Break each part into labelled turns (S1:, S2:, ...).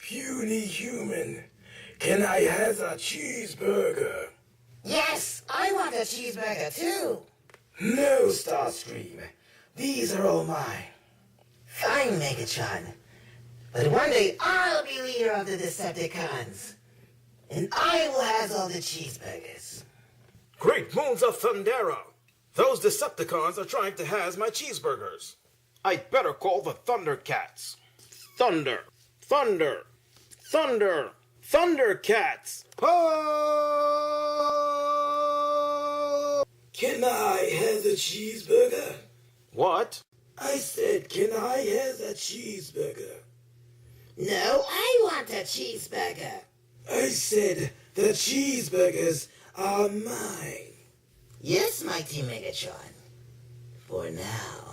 S1: Puny human, can I have a cheeseburger?
S2: Yes, I want a cheeseburger too.
S1: No, Starscream. These are all mine.
S2: Fine, Megatron. But one day I'll be leader of the Decepticons. And I will have all the cheeseburgers.
S3: Great moons of Thundera! Those Decepticons are trying to has my cheeseburgers. I'd better call the Thundercats. Thunder! Thunder! Thunder! Thundercats! Oh!
S1: Can I have a cheeseburger?
S3: What?
S1: I said, can I have a cheeseburger?
S2: No, I want a cheeseburger.
S1: I said, the cheeseburgers are mine.
S2: Yes, mighty Megatron. For now.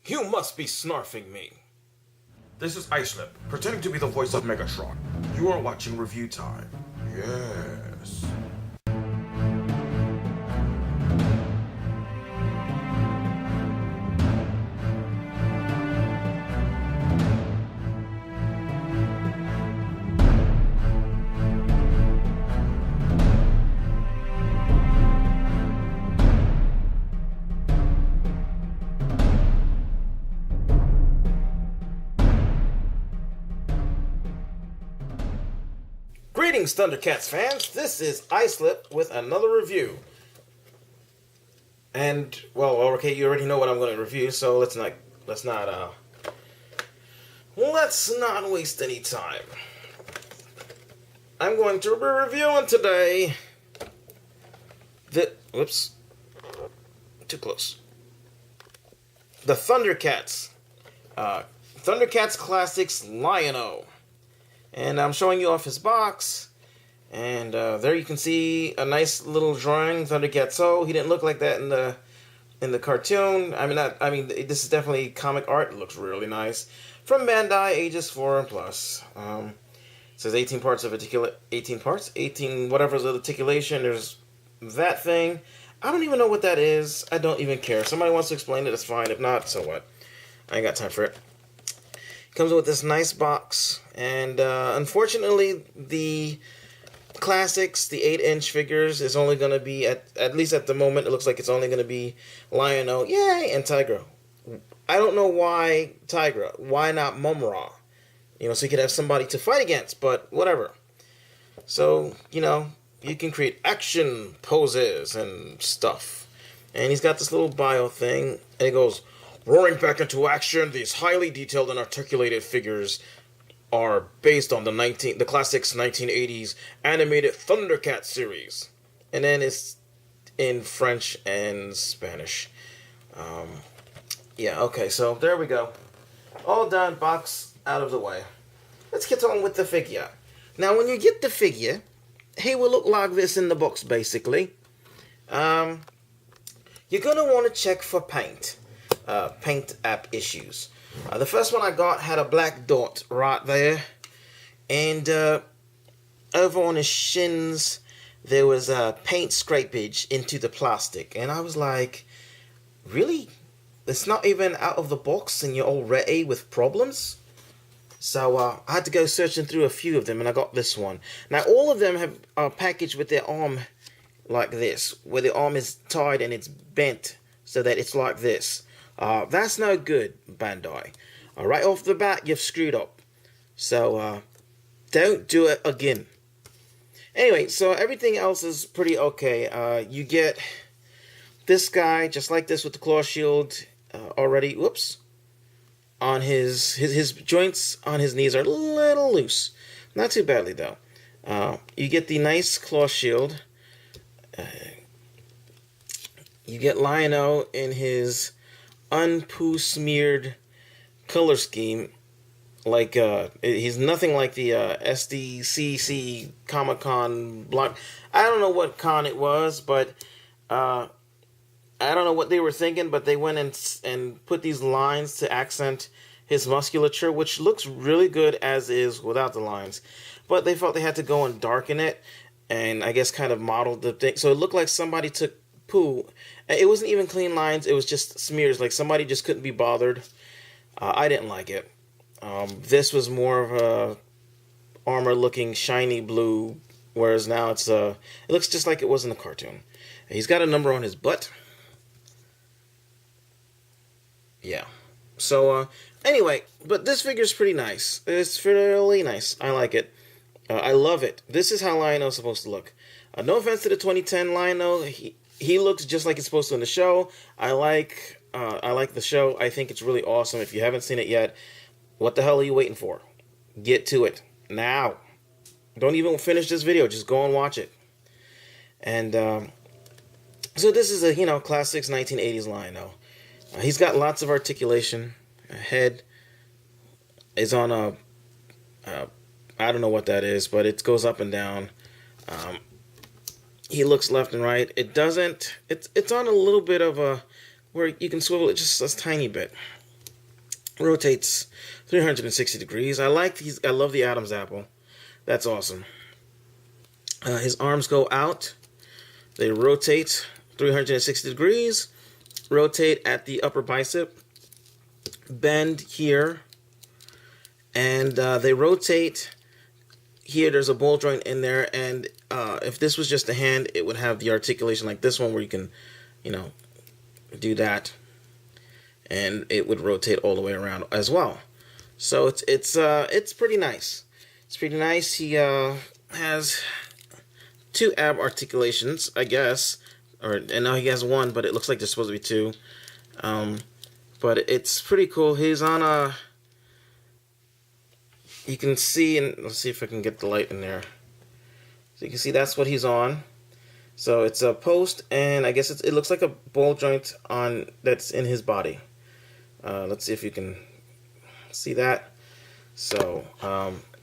S3: You must be snarfing me. This is Icelip, pretending to be the voice of Megatron. You are watching Review Time. Yes. Greetings, Thundercats fans. This is Icelip with another review. And well, okay, you already know what I'm going to review, so let's not waste any time. I'm going to be reviewing today whoops, too close. The Thundercats, Thundercats Classics Lion-O. And I'm showing you off his box, and there you can see a nice little drawing, Thundercats. He didn't look like that in the cartoon. This is definitely comic art. It looks really nice. From Bandai, ages 4 and plus. It says 18 parts of 18 whatever's the articulation. There's that thing. I don't even know what that is. I don't even care. If somebody wants to explain it, it's fine. If not, so what? I ain't got time for it. Comes with this nice box, and unfortunately the classics, the 8-inch figures, is only going to be, at least at the moment, it looks like it's only going to be Lion-O, yay, and Tigra. I don't know why Tigra, why not Mumra? So you could have somebody to fight against, but whatever. So, you can create action poses and stuff. And he's got this little bio thing, and it goes, roaring back into action, these highly detailed and articulated figures are based on the classics 1980s animated Thundercat series. And then it's in French and Spanish. Yeah, okay, so there we go. All done, box out of the way. Let's get on with the figure. Now, when you get the figure, he will look like this in the box, basically. You're going to want to check for paint. Paint app issues. The first one I got had a black dot right there, and over on his shins there was paint scrapage into the plastic, and I was like, really? It's not even out of the box and you're already with problems? So I had to go searching through a few of them, and I got this one. Now all of them are packaged with their arm like this, where the arm is tied and it's bent so that it's like this. That's no good, Bandai. Right off the bat, you've screwed up. So, don't do it again. Anyway, so everything else is pretty okay. You get this guy, just like this, with the claw shield already. Whoops. On his joints on his knees are a little loose. Not too badly, though. You get the nice claw shield. You get Lion-O in his unpoo smeared color scheme. Like he's nothing like the SDCC Comic-Con block. I don't know what con it was, but I don't know what they were thinking, but they went and put these lines to accent his musculature, which looks really good as is without the lines. But they felt they had to go and darken it, and I guess kind of modeled the thing. So it looked like somebody took poo. It wasn't even clean lines. It was just smears. Like somebody just couldn't be bothered. I didn't like it. This was more of a armor-looking shiny blue, whereas now it looks just like it was in the cartoon. He's got a number on his butt. Yeah. So, anyway, but this figure is pretty nice. It's really nice. I like it. I love it. This is how Lion-O is supposed to look. No offense to the 2010 Lion-O. He looks just like he's supposed to in the show. I like the show. I think it's really awesome. If you haven't seen it yet, what the hell are you waiting for? Get to it now. Don't even finish this video. Just go and watch it. And so this is a classics 1980s Lion-O. He's got lots of articulation. Head is on a I don't know what that is, but it goes up and down. He looks left and right. It doesn't. It's on a little bit of a where you can swivel it just a tiny bit. Rotates 360 degrees. I love the Adam's apple. That's awesome. His arms go out. They rotate 360 degrees. Rotate at the upper bicep. Bend here. And they rotate here. There's a ball joint in there. And if this was just a hand, it would have the articulation like this one where you can, do that. And it would rotate all the way around as well. So it's pretty nice. It's pretty nice. He has 2 ab articulations, I guess, and now he has 1, but it looks like there's supposed to be 2. But it's pretty cool. He's on a. You can see, and let's see if I can get the light in there. So you can see that's what he's on. So it's a post, and I guess it looks like a ball joint that's in his body. Let's see if you can see that. So,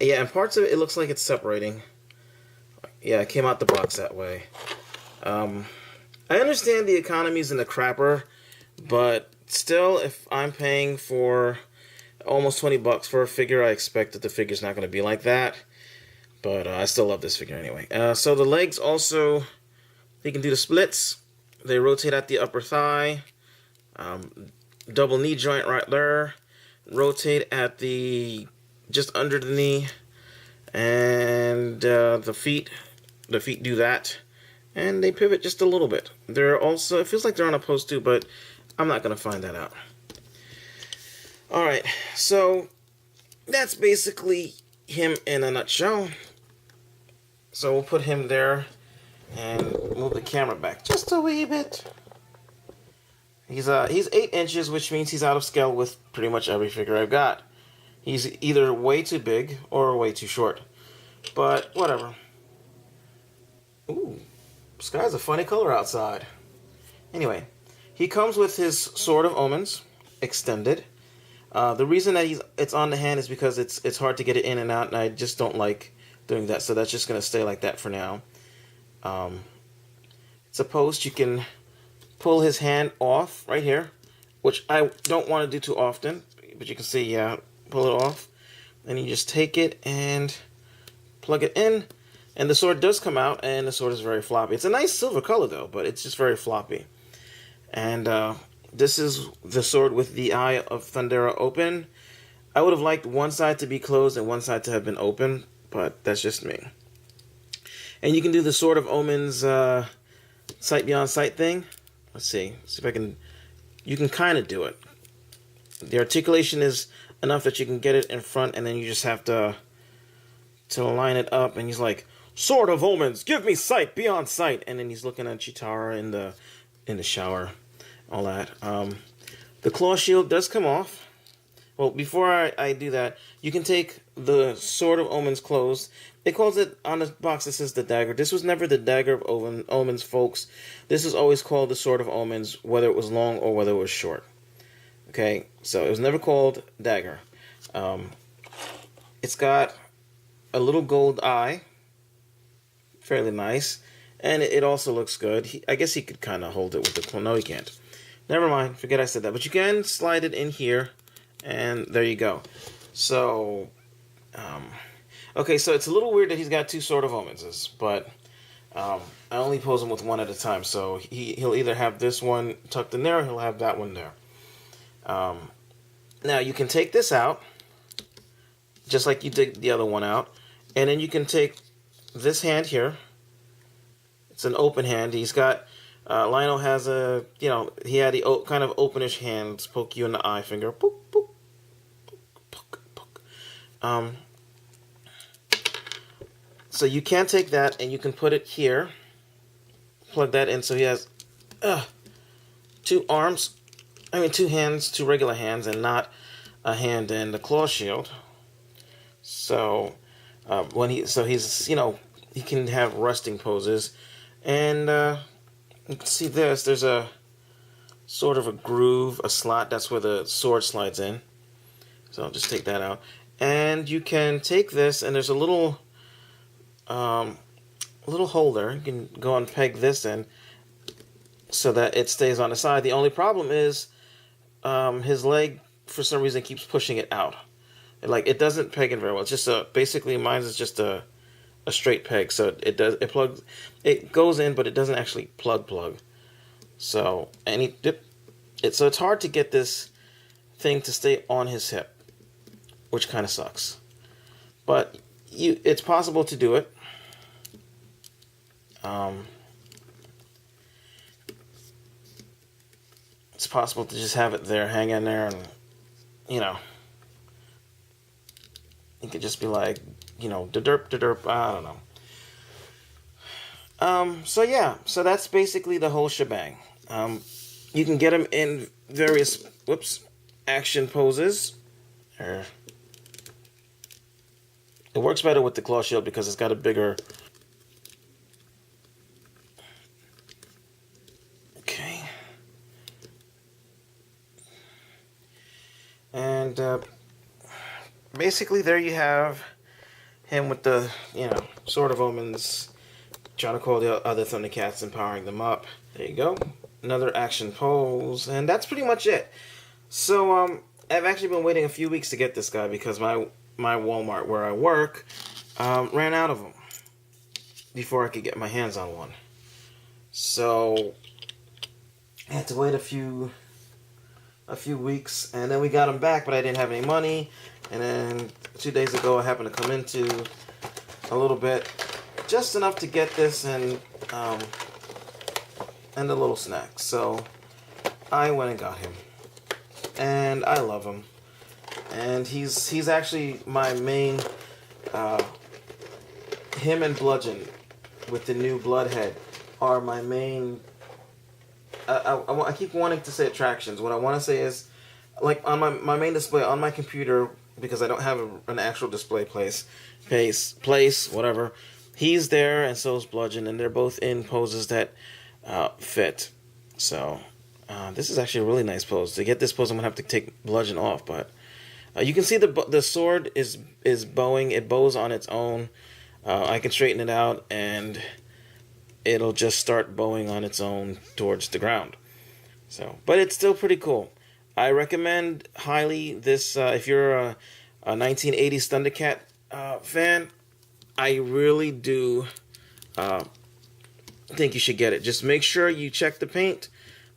S3: yeah, and parts of it looks like it's separating. Yeah, it came out the box that way. I understand the economy's in the crapper, but still, if I'm paying for almost 20 bucks for a figure, I expect that the figure's not going to be like that. But I still love this figure anyway. So the legs also, they can do the splits. They rotate at the upper thigh. Double knee joint right there. Rotate at just under the knee. And the feet do that. And they pivot just a little bit. They're also, it feels like they're on a post too, but I'm not going to find that out. Alright, so that's basically him in a nutshell. So we'll put him there and move the camera back just a wee bit. He's 8 inches, which means he's out of scale with pretty much every figure I've got. He's either way too big or way too short. But whatever. Ooh, sky's a funny color outside. Anyway, he comes with his Sword of Omens extended. The reason that it's on the hand is because it's hard to get it in and out, and I just don't like doing that. So that's just going to stay like that for now. It's a post. You can pull his hand off right here, which I don't want to do too often. But you can see, yeah, pull it off. Then you just take it and plug it in. And the sword does come out, and the sword is very floppy. It's a nice silver color, though, but it's just very floppy. And this is the sword with the Eye of Thundera open. I would have liked one side to be closed and one side to have been open, but that's just me. And you can do the Sword of Omens sight beyond sight thing. Let's see if I can. You can kind of do it. The articulation is enough that you can get it in front, and then you just have to line it up. And he's like, "Sword of Omens, give me sight beyond sight." And then he's looking at Chitara in the shower, all that. The claw shield does come off. Well, before I do that, you can take the Sword of Omens closed. It calls it, on the box it says the dagger. This was never the dagger of Omens, folks. This is always called the Sword of Omens, whether it was long or whether it was short. Okay, so it was never called dagger. It's got a little gold eye. Fairly nice. And it also looks good. I guess he could kind of hold it with the claw. No, he can't. Never mind. Forget I said that. But you can slide it in here. And there you go. So, okay, so it's a little weird that he's got two Sword of Omenses, but I only pose him with one at a time. So he'll either have this one tucked in there, or he'll have that one there. Now you can take this out, just like you did the other one out, and then you can take this hand here. It's an open hand. He's got, Lion-O has a, he had the kind of openish hands, poke you in the eye finger. Poke, poke, poke, poke. So you can take that and you can put it here, plug that in, so he has two hands, two regular hands, and not a hand and the claw shield. So he's he can have resting poses, and you can see there's a sort of a groove, a slot. That's where the sword slides in. So I'll just take that out, and you can take this, and there's a little holder. You can go and peg this in so that it stays on the side. The only problem is his leg, for some reason, keeps pushing it out. It doesn't peg in very well. It's just basically mine is just a straight peg. So it goes in, but it doesn't actually plug. So so it's hard to get this thing to stay on his hip, which kind of sucks. But it's possible to do it. It's possible to just have it there, hang in there, and it could just be like, da-derp, I don't know. So that's basically the whole shebang. You can get him in various, action poses. It works better with the claw shield because it's got a bigger... Okay. And, basically, there you have him with the, Sword of Omens, trying to call the other Thundercats and powering them up. There you go. Another action pose. And that's pretty much it. So, I've actually been waiting a few weeks to get this guy because my Walmart where I work ran out of them before I could get my hands on one. So, I had to wait a few weeks, and then we got them back, but I didn't have any money. And then 2 days ago, I happened to come into a little bit, just enough to get this and a little snack. So I went and got him, and I love him. And he's actually my main. Him and Bludgeon, with the new Bloodhead, are my main. I keep wanting to say attractions. What I want to say is, like, on my main display on my computer, because I don't have an actual display place, whatever. He's there, and so is Bludgeon, and they're both in poses that fit. So, this is actually a really nice pose. To get this pose, I'm going to have to take Bludgeon off, but you can see the sword is bowing. It bows on its own. I can straighten it out, and it'll just start bowing on its own towards the ground. So, but it's still pretty cool. I recommend highly this if you're a 1980s Thundercat fan. I really do think you should get it. Just make sure you check the paint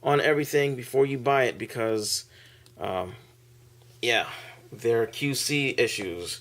S3: on everything before you buy it, because there are QC issues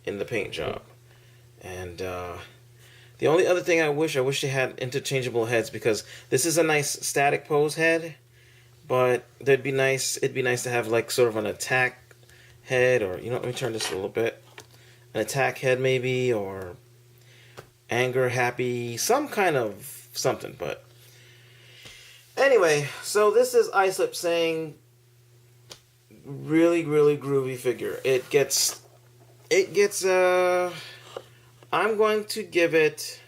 S3: in the paint job. And the only other thing I wish they had interchangeable heads, because this is a nice static pose head, but it'd be nice to have like sort of an attack head, or let me turn this a little bit. An attack head maybe, or anger, happy, some kind of something. But anyway, so this is Islip saying really, really groovy figure. It gets I'm going to give it,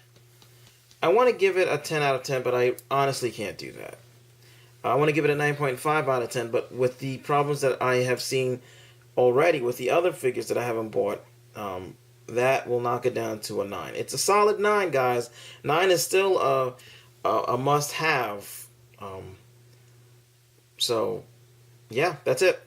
S3: I want to give it a 10 out of 10, but I honestly can't do that. I want to give it a 9.5 out of 10, but with the problems that I have seen already with the other figures that I haven't bought, that will knock it down to a 9. It's a solid 9, guys. 9 is still a must-have. So, yeah, that's it.